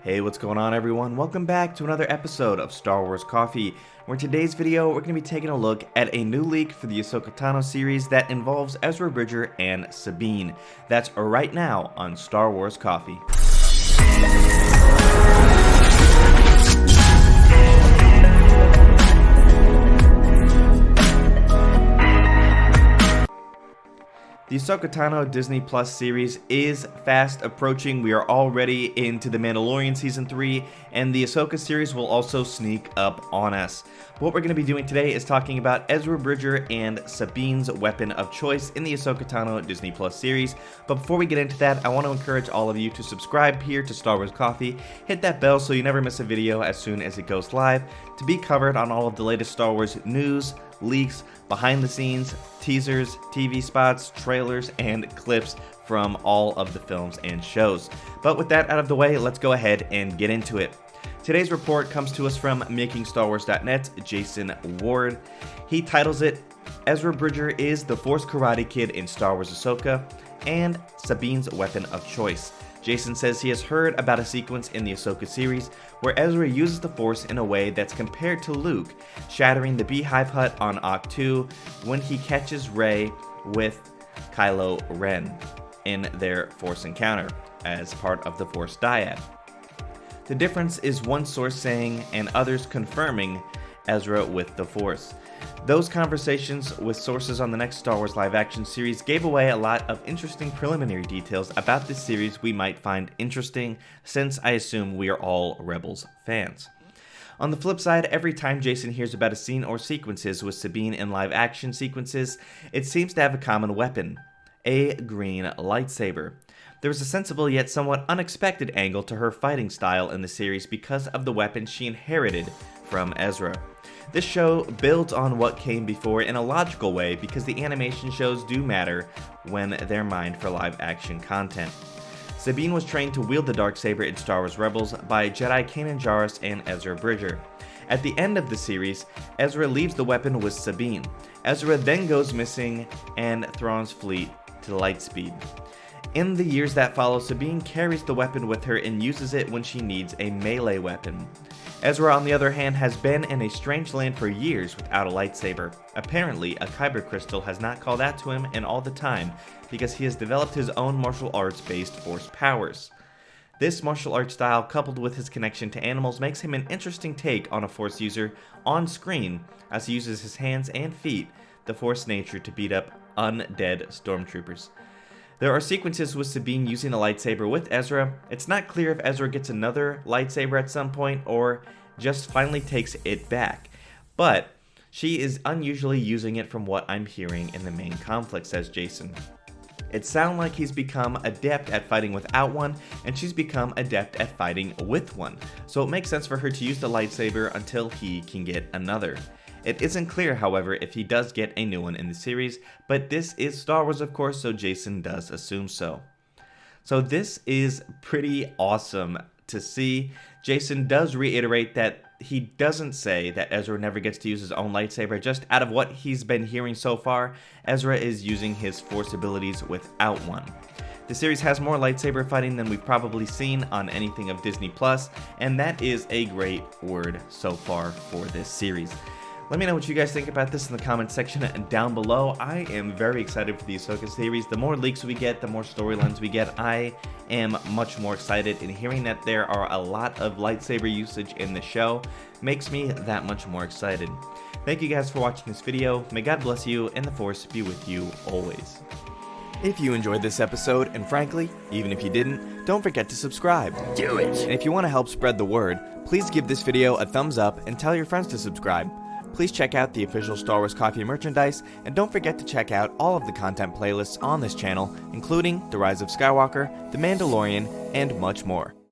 Hey, what's going on everyone? Welcome back to another episode of Star Wars Coffee, where in today's video we're going to be taking a look at a new leak for the Ahsoka Tano series that involves Ezra Bridger and Sabine. That's right now on Star Wars Coffee. The Ahsoka Tano Disney Plus series is fast approaching. We are already into The Mandalorian Season 3, and the Ahsoka series will also sneak up on us. What we're going to be doing today is talking about Ezra Bridger and Sabine's weapon of choice in the Ahsoka Tano Disney Plus series. But before we get into that, I want to encourage all of you to subscribe here to Star Wars Coffee, hit that bell so you never miss a video as soon as it goes live, to be covered on all of the latest Star Wars news, leaks, behind the scenes, teasers, TV spots, trailers, and clips from all of the films and shows. But with that out of the way, let's go ahead and get into it. Today's report comes to us from MakingStarWars.net, Jason Ward. He titles it, Ezra Bridger is the Force Karate Kid in Star Wars Ahsoka, and Sabine's weapon of choice. Jason says he has heard about a sequence in the Ahsoka series where Ezra uses the Force in a way that's compared to Luke, shattering the Beehive Hut on Ahch-To when he catches Rey with Kylo Ren in their Force encounter as part of the Force dyad. The difference is one source saying and others confirming Ezra with the Force. Those conversations with sources on the next Star Wars live-action series gave away a lot of interesting preliminary details about this series we might find interesting, since I assume we are all Rebels fans. On the flip side, every time Jason hears about a scene or sequences with Sabine in live-action sequences, it seems to have a common weapon: a green lightsaber. There was a sensible yet somewhat unexpected angle to her fighting style in the series because of the weapon she inherited from Ezra. This show builds on what came before in a logical way because the animation shows do matter when they're mined for live-action content. Sabine was trained to wield the Darksaber in Star Wars Rebels by Jedi Kanan Jarrus and Ezra Bridger. At the end of the series, Ezra leaves the weapon with Sabine. Ezra then goes missing and Thrawn's fleet to Lightspeed. In the years that follow, Sabine carries the weapon with her and uses it when she needs a melee weapon. Ezra, on the other hand, has been in a strange land for years without a lightsaber. Apparently, a kyber crystal has not called out to him in all the time because he has developed his own martial arts-based Force powers. This martial arts style, coupled with his connection to animals, makes him an interesting take on a Force user on screen as he uses his hands and feet, the Force nature, to beat up undead stormtroopers. There are sequences with Sabine using a lightsaber with Ezra. It's not clear if Ezra gets another lightsaber at some point or just finally takes it back. But she is unusually using it from what I'm hearing in the main conflict, says Jason. It sounds like he's become adept at fighting without one, and she's become adept at fighting with one. So it makes sense for her to use the lightsaber until he can get another. It isn't clear, however, if he does get a new one in the series, but this is Star Wars, of course, so Jason does assume so. So this is pretty awesome to see. Jason does reiterate that he doesn't say that Ezra never gets to use his own lightsaber. Just out of what he's been hearing so far, Ezra is using his Force abilities without one. The series has more lightsaber fighting than we've probably seen on anything of Disney Plus, and that is a great word so far for this series. Let me know what you guys think about this in the comment section down below. I am very excited for the Ahsoka series. The more leaks we get, the more storylines we get, I am much more excited. And hearing that there are a lot of lightsaber usage in the show makes me that much more excited. Thank you guys for watching this video. May God bless you and the Force be with you always. If you enjoyed this episode, and frankly, even if you didn't, don't forget to subscribe. Do it! And if you want to help spread the word, please give this video a thumbs up and tell your friends to subscribe. Please check out the official Star Wars Coffee merchandise, and don't forget to check out all of the content playlists on this channel, including The Rise of Skywalker, The Mandalorian, and much more.